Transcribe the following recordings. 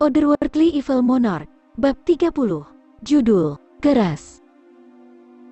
Otherworldly Evil Monarch, Bab 30, Judul, Keras.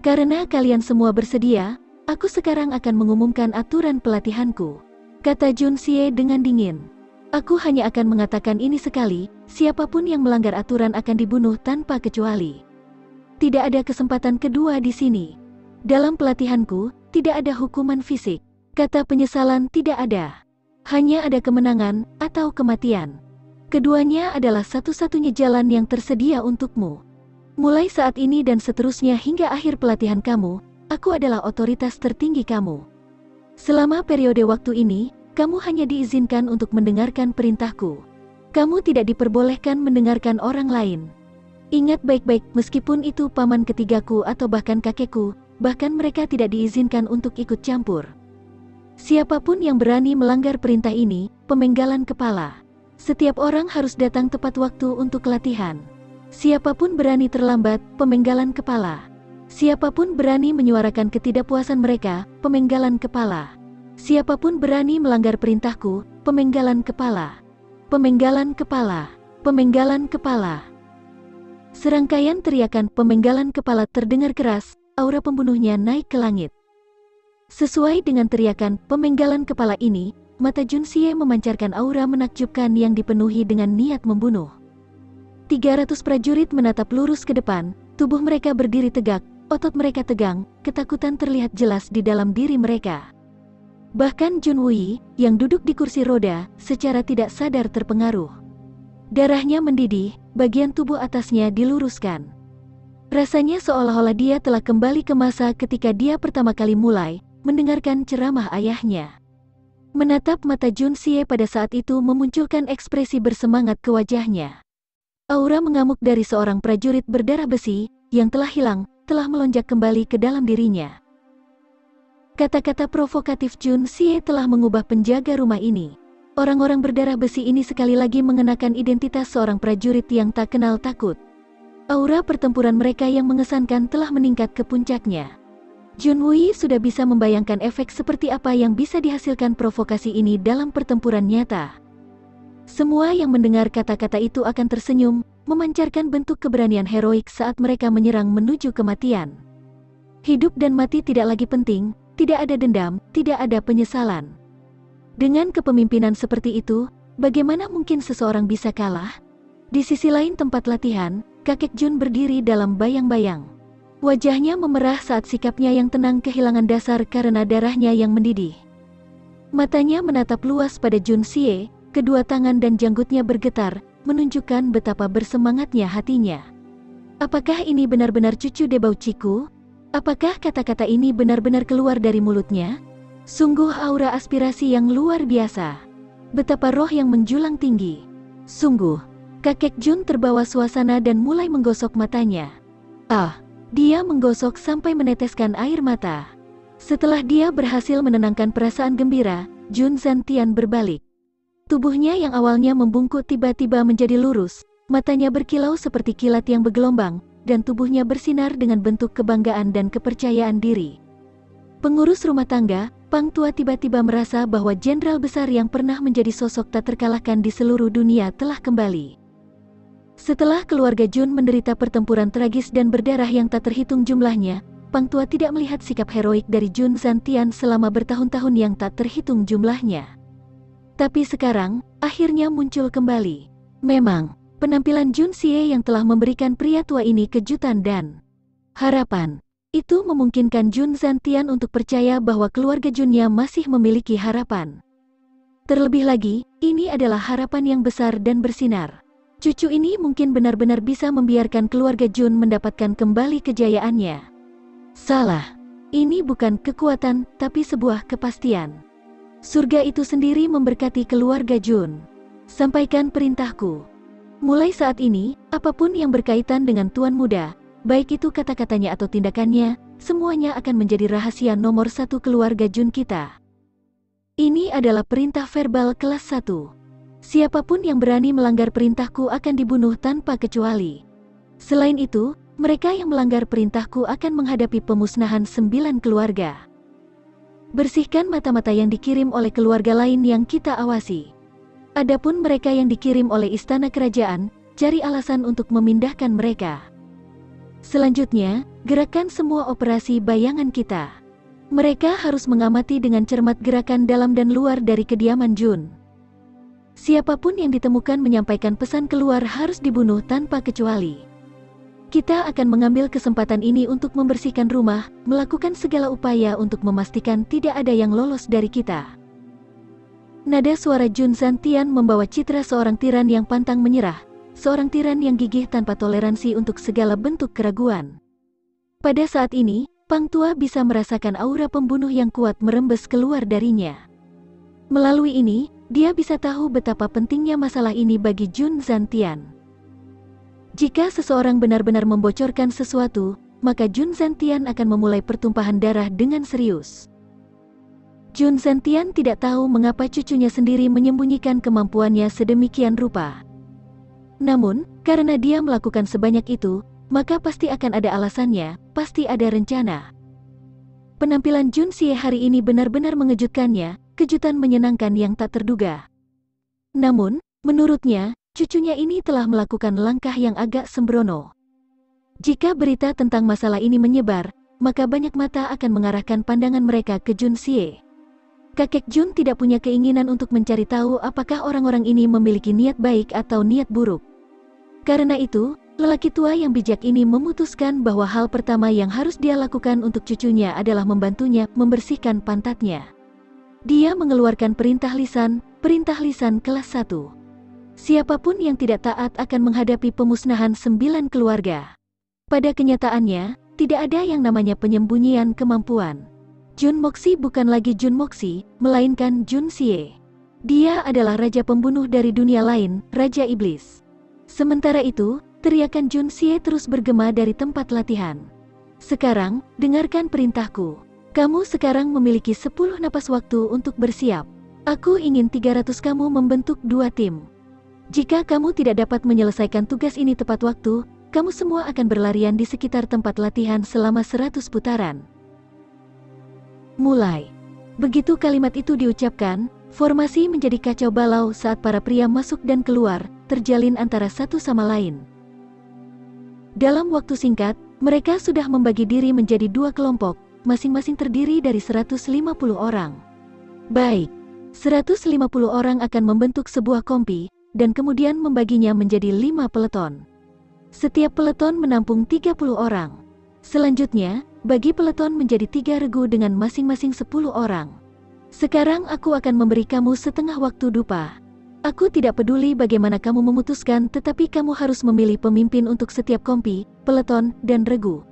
Karena kalian semua bersedia, aku sekarang akan mengumumkan aturan pelatihanku, kata Jun Xie dengan dingin. Aku hanya akan mengatakan ini sekali, siapapun yang melanggar aturan akan dibunuh tanpa kecuali. Tidak ada kesempatan kedua di sini. Dalam pelatihanku, tidak ada hukuman fisik. Kata penyesalan tidak ada. Hanya ada kemenangan atau kematian. Keduanya adalah satu-satunya jalan yang tersedia untukmu. Mulai saat ini dan seterusnya hingga akhir pelatihan kamu, aku adalah otoritas tertinggi kamu. Selama periode waktu ini, kamu hanya diizinkan untuk mendengarkan perintahku. Kamu tidak diperbolehkan mendengarkan orang lain. Ingat baik-baik, meskipun itu paman ketigaku atau bahkan kakekku, bahkan mereka tidak diizinkan untuk ikut campur. Siapapun yang berani melanggar perintah ini, pemenggalan kepala. Setiap orang harus datang tepat waktu untuk latihan. Siapapun berani terlambat, pemenggalan kepala. Siapapun berani menyuarakan ketidakpuasan mereka, pemenggalan kepala. Siapapun berani melanggar perintahku, pemenggalan kepala. Pemenggalan kepala. Pemenggalan kepala. Serangkaian teriakan pemenggalan kepala terdengar keras, aura pembunuhnya naik ke langit. Sesuai dengan teriakan pemenggalan kepala ini, mata Jun Xie memancarkan aura menakjubkan yang dipenuhi dengan niat membunuh. 300 prajurit menatap lurus ke depan, tubuh mereka berdiri tegak, otot mereka tegang, ketakutan terlihat jelas di dalam diri mereka. Bahkan Jun Wei, yang duduk di kursi roda, secara tidak sadar terpengaruh. Darahnya mendidih, bagian tubuh atasnya diluruskan. Rasanya seolah-olah dia telah kembali ke masa ketika dia pertama kali mulai mendengarkan ceramah ayahnya. Menatap mata Jun Xie pada saat itu memunculkan ekspresi bersemangat ke wajahnya. Aura mengamuk dari seorang prajurit berdarah besi, yang telah hilang, telah melonjak kembali ke dalam dirinya. Kata-kata provokatif Jun Xie telah mengubah penjaga rumah ini. Orang-orang berdarah besi ini sekali lagi mengenakan identitas seorang prajurit yang tak kenal takut. Aura pertempuran mereka yang mengesankan telah meningkat ke puncaknya. Jun Wei sudah bisa membayangkan efek seperti apa yang bisa dihasilkan provokasi ini dalam pertempuran nyata. Semua yang mendengar kata-kata itu akan tersenyum, memancarkan bentuk keberanian heroik saat mereka menyerang menuju kematian. Hidup dan mati tidak lagi penting, tidak ada dendam, tidak ada penyesalan. Dengan kepemimpinan seperti itu, bagaimana mungkin seseorang bisa kalah? Di sisi lain tempat latihan, kakek Jun berdiri dalam bayang-bayang. Wajahnya memerah saat sikapnya yang tenang kehilangan dasar karena darahnya yang mendidih. Matanya menatap luas pada Jun Xie, kedua tangan dan janggutnya bergetar, menunjukkan betapa bersemangatnya hatinya. Apakah ini benar-benar cucu Debauciku? Apakah kata-kata ini benar-benar keluar dari mulutnya? Sungguh aura aspirasi yang luar biasa. Betapa roh yang menjulang tinggi. Sungguh, kakek Jun terbawa suasana dan mulai menggosok matanya. Dia menggosok sampai meneteskan air mata. Setelah dia berhasil menenangkan perasaan gembira, Jun Zantian berbalik. Tubuhnya yang awalnya membungkuk tiba-tiba menjadi lurus, matanya berkilau seperti kilat yang bergelombang, dan tubuhnya bersinar dengan bentuk kebanggaan dan kepercayaan diri. Pengurus rumah tangga, Pang Tua tiba-tiba merasa bahwa jenderal besar yang pernah menjadi sosok tak terkalahkan di seluruh dunia telah kembali. Setelah keluarga Jun menderita pertempuran tragis dan berdarah yang tak terhitung jumlahnya, Pang Tua tidak melihat sikap heroik dari Jun Zantian selama bertahun-tahun yang tak terhitung jumlahnya. Tapi sekarang, akhirnya muncul kembali. Memang, penampilan Jun Xie yang telah memberikan pria tua ini kejutan dan harapan. Itu memungkinkan Jun Zantian untuk percaya bahwa keluarga Junnya masih memiliki harapan. Terlebih lagi, ini adalah harapan yang besar dan bersinar. Cucu ini mungkin benar-benar bisa membiarkan keluarga Jun mendapatkan kembali kejayaannya. Salah. Ini bukan kekuatan, tapi sebuah kepastian. Surga itu sendiri memberkati keluarga Jun. Sampaikan perintahku. Mulai saat ini, apapun yang berkaitan dengan Tuan Muda, baik itu kata-katanya atau tindakannya, semuanya akan menjadi rahasia nomor 1 keluarga Jun kita. Ini adalah perintah verbal kelas 1. Siapapun yang berani melanggar perintahku akan dibunuh tanpa kecuali. Selain itu, mereka yang melanggar perintahku akan menghadapi pemusnahan 9 keluarga. Bersihkan mata-mata yang dikirim oleh keluarga lain yang kita awasi. Adapun mereka yang dikirim oleh istana kerajaan, cari alasan untuk memindahkan mereka. Selanjutnya, gerakan semua operasi bayangan kita. Mereka harus mengamati dengan cermat gerakan dalam dan luar dari kediaman Jun. Siapapun yang ditemukan menyampaikan pesan keluar harus dibunuh tanpa kecuali. Kita akan mengambil kesempatan ini untuk membersihkan rumah, melakukan segala upaya untuk memastikan tidak ada yang lolos dari kita. Nada suara Jun Zantian membawa citra seorang tiran yang pantang menyerah, seorang tiran yang gigih tanpa toleransi untuk segala bentuk keraguan. Pada saat ini, Pang Tua bisa merasakan aura pembunuh yang kuat merembes keluar darinya. Melalui ini, dia bisa tahu betapa pentingnya masalah ini bagi Jun Zantian. Jika seseorang benar-benar membocorkan sesuatu, maka Jun Zantian akan memulai pertumpahan darah dengan serius. Jun Zantian tidak tahu mengapa cucunya sendiri menyembunyikan kemampuannya sedemikian rupa. Namun, karena dia melakukan sebanyak itu, maka pasti akan ada alasannya, pasti ada rencana. Penampilan Jun Xie hari ini benar-benar mengejutkannya, kejutan menyenangkan yang tak terduga. Namun, menurutnya, cucunya ini telah melakukan langkah yang agak sembrono. Jika berita tentang masalah ini menyebar, maka banyak mata akan mengarahkan pandangan mereka ke Jun Xie. Kakek Jun tidak punya keinginan untuk mencari tahu apakah orang-orang ini memiliki niat baik atau niat buruk. Karena itu, lelaki tua yang bijak ini memutuskan bahwa hal pertama yang harus dia lakukan untuk cucunya adalah membantunya membersihkan pantatnya. Dia mengeluarkan perintah lisan kelas 1. Siapapun yang tidak taat akan menghadapi pemusnahan 9 keluarga. Pada kenyataannya, tidak ada yang namanya penyembunyian kemampuan. Jun Moxi bukan lagi Jun Moxi, melainkan Jun Xie. Dia adalah raja pembunuh dari dunia lain, Raja Iblis. Sementara itu, teriakan Jun Xie terus bergema dari tempat latihan. Sekarang, dengarkan perintahku. Kamu sekarang memiliki 10 napas waktu untuk bersiap. Aku ingin 300 kamu membentuk 2 tim. Jika kamu tidak dapat menyelesaikan tugas ini tepat waktu, kamu semua akan berlarian di sekitar tempat latihan selama 100 putaran. Mulai. Begitu kalimat itu diucapkan, formasi menjadi kacau balau saat para pria masuk dan keluar, terjalin antara satu sama lain. Dalam waktu singkat, mereka sudah membagi diri menjadi 2 kelompok, masing-masing terdiri dari 150 orang. Baik, 150 orang akan membentuk sebuah kompi, dan kemudian membaginya menjadi 5 peleton. Setiap peleton menampung 30 orang. Selanjutnya, bagi peleton menjadi 3 regu dengan masing-masing 10 orang. Sekarang aku akan memberi kamu setengah waktu dupa. Aku tidak peduli bagaimana kamu memutuskan, tetapi kamu harus memilih pemimpin untuk setiap kompi, peleton, dan regu.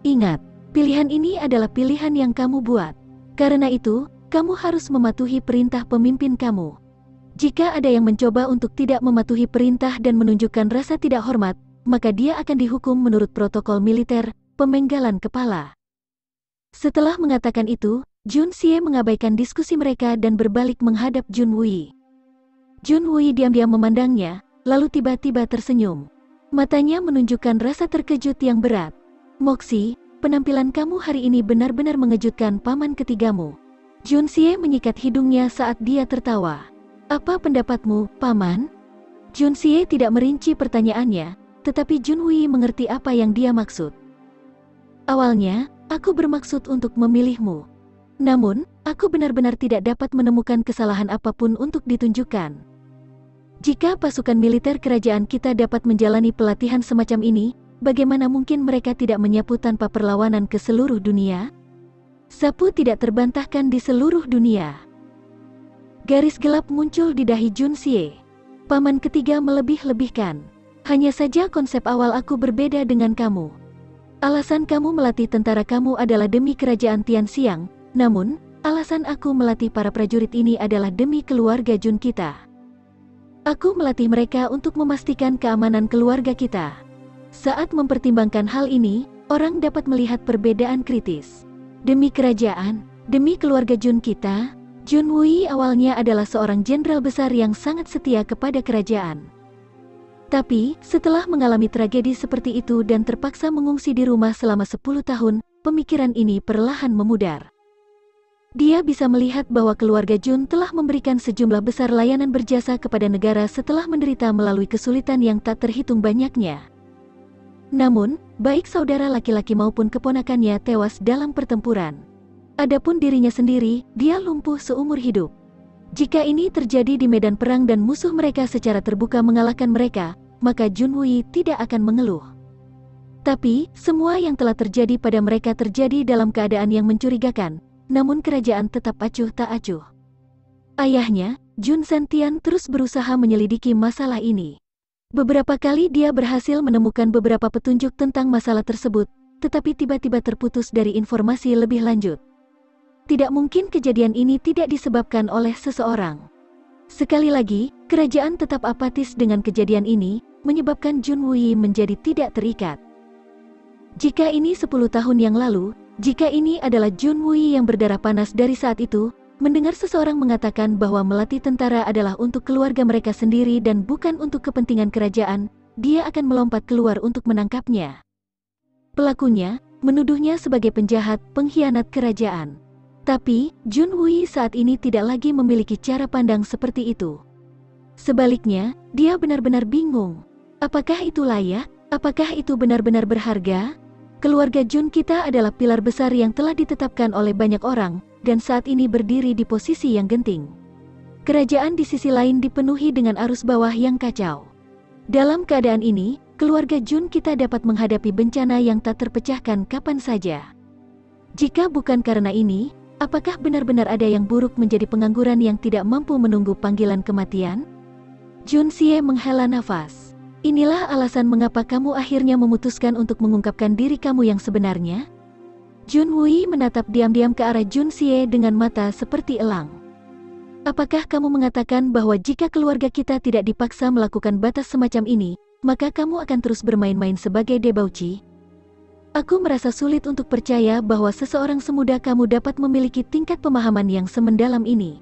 Ingat, pilihan ini adalah pilihan yang kamu buat. Karena itu, kamu harus mematuhi perintah pemimpin kamu. Jika ada yang mencoba untuk tidak mematuhi perintah dan menunjukkan rasa tidak hormat, maka dia akan dihukum menurut protokol militer, pemenggalan kepala. Setelah mengatakan itu, Jun Xie mengabaikan diskusi mereka dan berbalik menghadap Jun Wei. Jun Wei diam-diam memandangnya, lalu tiba-tiba tersenyum. Matanya menunjukkan rasa terkejut yang berat. Moxi, penampilan kamu hari ini benar-benar mengejutkan paman ketigamu. Jun Xie menyikat hidungnya saat dia tertawa. Apa pendapatmu, paman? Jun Xie tidak merinci pertanyaannya, tetapi Jun Wei mengerti apa yang dia maksud. Awalnya, aku bermaksud untuk memilihmu. Namun, aku benar-benar tidak dapat menemukan kesalahan apapun untuk ditunjukkan. Jika pasukan militer kerajaan kita dapat menjalani pelatihan semacam ini, bagaimana mungkin mereka tidak menyapu tanpa perlawanan ke seluruh dunia? Sapu tidak terbantahkan di seluruh dunia. Garis gelap muncul di dahi Jun Xie. Paman ketiga melebih-lebihkan. Hanya saja konsep awal aku berbeda dengan kamu. Alasan kamu melatih tentara kamu adalah demi kerajaan Tianxiang, namun, alasan aku melatih para prajurit ini adalah demi keluarga Jun kita. Aku melatih mereka untuk memastikan keamanan keluarga kita. Saat mempertimbangkan hal ini, orang dapat melihat perbedaan kritis. Demi kerajaan, demi keluarga Jun kita, Jun Wei awalnya adalah seorang jenderal besar yang sangat setia kepada kerajaan. Tapi, setelah mengalami tragedi seperti itu dan terpaksa mengungsi di rumah selama 10 tahun, pemikiran ini perlahan memudar. Dia bisa melihat bahwa keluarga Jun telah memberikan sejumlah besar layanan berjasa kepada negara setelah menderita melalui kesulitan yang tak terhitung banyaknya. Namun, baik saudara laki-laki maupun keponakannya tewas dalam pertempuran. Adapun dirinya sendiri, dia lumpuh seumur hidup. Jika ini terjadi di medan perang dan musuh mereka secara terbuka mengalahkan mereka, maka Junwuyi tidak akan mengeluh. Tapi, semua yang telah terjadi pada mereka terjadi dalam keadaan yang mencurigakan, namun kerajaan tetap acuh tak acuh. Ayahnya, Jun Zentian terus berusaha menyelidiki masalah ini. Beberapa kali dia berhasil menemukan beberapa petunjuk tentang masalah tersebut, tetapi tiba-tiba terputus dari informasi lebih lanjut. Tidak mungkin kejadian ini tidak disebabkan oleh seseorang. Sekali lagi, kerajaan tetap apatis dengan kejadian ini, menyebabkan Junwuyi menjadi tidak terikat. Jika ini 10 tahun yang lalu, jika ini adalah Junwuyi yang berdarah panas dari saat itu, mendengar seseorang mengatakan bahwa melatih tentara adalah untuk keluarga mereka sendiri dan bukan untuk kepentingan kerajaan, dia akan melompat keluar untuk menangkapnya. Pelakunya, menuduhnya sebagai penjahat, pengkhianat kerajaan. Tapi, Junwuyi saat ini tidak lagi memiliki cara pandang seperti itu. Sebaliknya, dia benar-benar bingung. Apakah itu layak? Apakah itu benar-benar berharga? Keluarga Jun kita adalah pilar besar yang telah ditetapkan oleh banyak orang, dan saat ini berdiri di posisi yang genting. Kerajaan di sisi lain dipenuhi dengan arus bawah yang kacau. Dalam keadaan ini, keluarga Jun kita dapat menghadapi bencana yang tak terpecahkan kapan saja. Jika bukan karena ini, apakah benar-benar ada yang buruk menjadi pengangguran yang tidak mampu menunggu panggilan kematian? Jun Xie menghela nafas. Inilah alasan mengapa kamu akhirnya memutuskan untuk mengungkapkan diri kamu yang sebenarnya? Junwuyi menatap diam-diam ke arah Jun Xie dengan mata seperti elang. Apakah kamu mengatakan bahwa jika keluarga kita tidak dipaksa melakukan batas semacam ini, maka kamu akan terus bermain-main sebagai debauci? Aku merasa sulit untuk percaya bahwa seseorang semuda kamu dapat memiliki tingkat pemahaman yang semendalam ini.